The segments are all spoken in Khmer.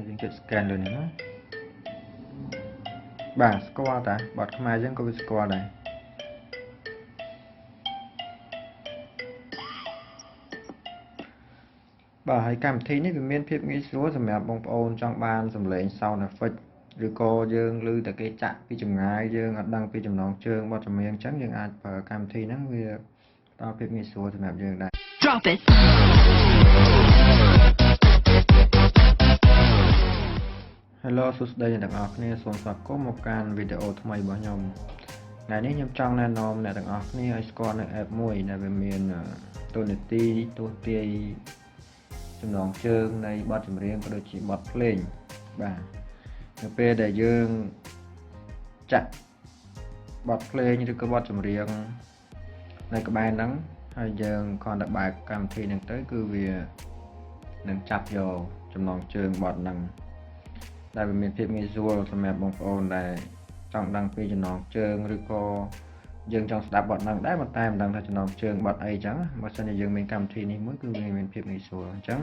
យើងចុច scan លើនេះណាបាទស្គាល់តាបត់ខ្មែរយើងក៏វាស្គាល់ដែរបាទហើយកម្មវិធីនេះវាមានភាពងាយស្រួលសម្រាប់បងប្អូនចង់បានសំឡេង sound effect ឬក៏យើងឮតែគេចាក់ពីចម្ងាយយើងអត់ដឹងពីចំណងជើងបទចម្រៀងអញ្ចឹងយើងអាចប្រើកម្មវិធីហ្នឹងវាផ្ដល់ភាពងាយស្រួលសម្រាប់យើងដែរ Drop it Hello សួស្តីអ្នកទាំងអស់គ្នាសូមស្វាគមន៍មកកាន់វីដេអូថ្មីរបស់ខ្ញុំថ្ងៃនេះខ្ញុំចង់ណែនាំអ្នកទាំងអស់គ្នាឲ្យស្គាល់នៅ app មួយដែលវាមានតួនាទីទស្សន៍ទាយចំណងជើងនៃបទចម្រៀងក៏ដូចជាបទភ្លេងបាទនៅពេលដែលយើងចាក់បទភ្លេងឬក៏បទចម្រៀងនៅក្បែរហ្នឹងហើយយើងគ្រាន់តែបើកកម្មវិធីហ្នឹងទៅគឺវានឹងចាប់យកចំណងជើងបទហ្នឹងដែលវាមានភាពងាយស្រួលសម្រាប់បងប្អូនដែលចង់ដឹងពីចំណងជើងឬក៏យើងចង់ស្ដាប់បទហ្នឹងដែរប៉ុន្តែមិនដឹងថាចំណងជើងបទអីចឹងបើសិនជាយើងមានកម្មវិធីនេះមួយគឺវាមានភាពងាយស្រួលអញ្ចឹង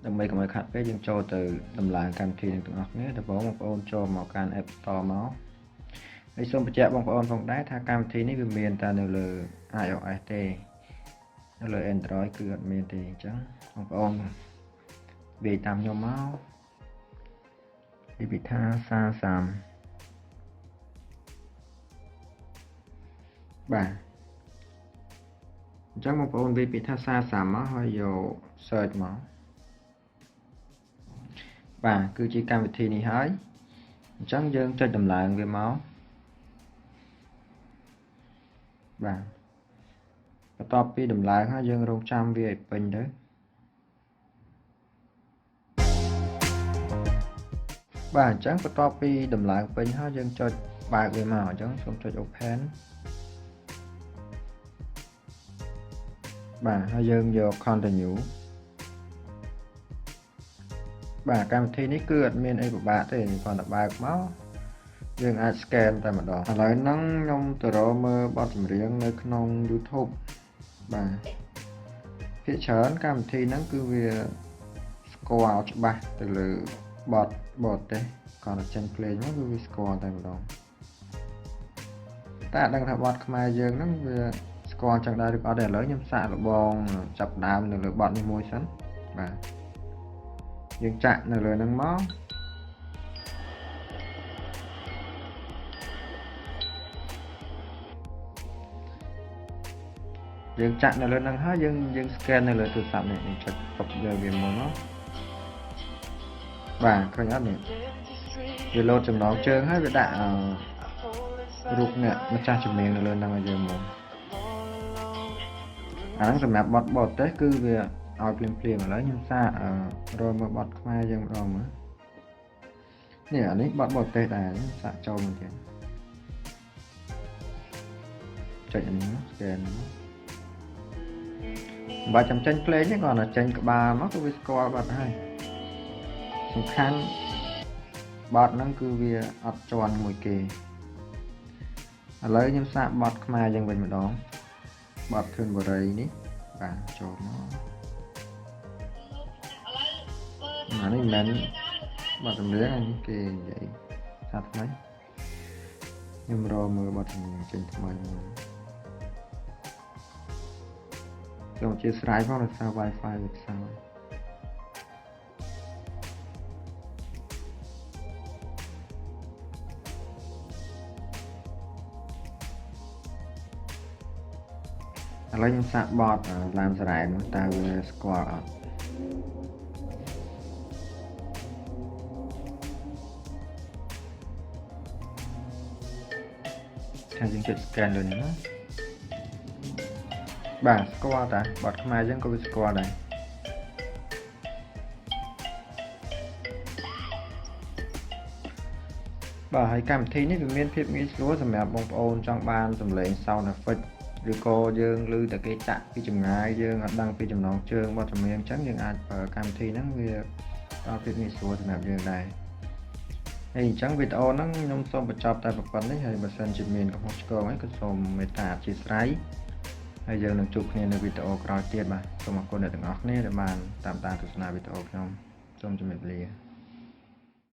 ដើម្បីកុំឲ្យខាត់ពេកយើងចូលទៅដំឡើងកម្មវិធីនឹងទាំងអស់គ្នាដំបូងបងប្អូនចូលមកកាន់ App Store មកហើយសូមបញ្ជាក់បងប្អូនផងដែរថាកម្មវិធីនេះវាមានតែនៅលើ iOS ទេនៅលើ Android គឺអត់មានទេអញ្ចឹងបងប្អូនវាយតាមខ្ញុំមកវិធីសាសាមបាទអញ្ចឹងបងប្អូនវាយវិធីសាសាមមកហើយយក search មកបាទគឺជាកម្មវិធីនេះហើយអញ្ចឹងយើងចុចដំឡើងវាមកបាទបន្ទាប់ពីដំឡើងហើយយើងរងចាំវាឲ្យពេញទៅបាទអញ្ចឹងបន្ទាប់ពីដំឡើងពេញហើយយើងចុចបើកវាមកអញ្ចឹងសូមចុច open បាទហើយយើងយក continue បាទកម្មវិធីនេះគឺអត់មានអីពិបាកទេគ្រាន់តែបើកមកយើងអាច scan តែម្ដងឥឡូវហ្នឹងខ្ញុំទៅរកមើលបទចម្រៀងនៅក្នុង YouTube បាទភាគច្រើនកម្មវិធីហ្នឹងគឺវាស្គាល់ច្បាស់ទៅលើបទបរទេសគាត់តែចេញភ្លេងមកគឺវាស្គាល់តែម្ដងតែអត់ដឹងថាបទខ្មែរយើងហ្នឹងវាស្គាល់ចឹងដែរឬក៏អត់ទេឥឡូវខ្ញុំសាកល្បងចាប់ដើមនៅលើបទនេះមួយសិនបាទយើងចាក់នៅលើហ្នឹងមកយើងចាក់នៅលើហ្នឹងហើយយើង scan នៅលើទូរស័ព្ទនេះចុចពឹបលើវាមុនមកបាទឃើញអត់នេះវាលោតចំណងជើងហើយវាដាក់រូបអ្នកម្ចាស់ជំនាញនៅលើហ្នឹងឲ្យយើងមកអាហ្នឹងសម្រាប់បទបរទេសគឺវាឲ្យភ្លាមឥឡូវខ្ញុំសាករកមើលបទខ្មែរយើងម្ដងមើលនេះអានេះបទបរទេសដែរខ្ញុំសាកចូលមកទៀតចុចអានេះ scan បើចាំចេញភ្លេងនេះគាត់តែចេញក្បាលមកគឺវាស្គាល់បាត់ហើយសំខាន់បទហ្នឹងគឺវាអត់ជន់មួយគេឥឡូវខ្ញុំសាកបទខ្មែរយើងវិញម្ដងបទធឿនបុរីនេះបាទចូលមកអានេះមិនបទចម្រៀងនេះគេនិយាយថាថ្មីខ្ញុំរកមើលបទចម្រៀងចេញថ្មីមួយចូលជាស្រ័យផងដោយសារ Wi-Fi វាខ្សោយឥឡូវខ្ញុំសាកបទឡានសារ៉ែនោះតើវាស្គាល់អត់ហើយយើងចុច scan លើនេះណាបាទស្គាល់តាបទខ្មែរយើងក៏វាស្គាល់ដែរបាទហើយកម្មវិធីនេះវាមានភាពងាយស្រួលសម្រាប់បងប្អូនចង់បានសំឡេង sound effect ឬក៏យើងឮតែគេចាក់ពីចម្ងាយយើងអត់ដឹងពីចំណងជើងបទចម្រៀងអញ្ចឹងយើងអាចប្រើកម្មវិធីហ្នឹងវាផ្ដល់ភាពងាយស្រួលសម្រាប់យើងដែរហើយអញ្ចឹងវីដេអូហ្នឹងខ្ញុំសូមបញ្ចប់តែប៉ុណ្្នេះហើយបើសិនជាមានកំហុសឆ្គងអីក៏សូមមេត្តាអធិស្ឋានហើយយើងនឹងជួបគ្នានៅវីដេអូក្រោយទៀតបាទសូមអរគុណអ្នកទាំងអស់គ្នាដែលបានតាមដានទស្សនាវីដេអូខ្ញុំ សូមជម្រាបលា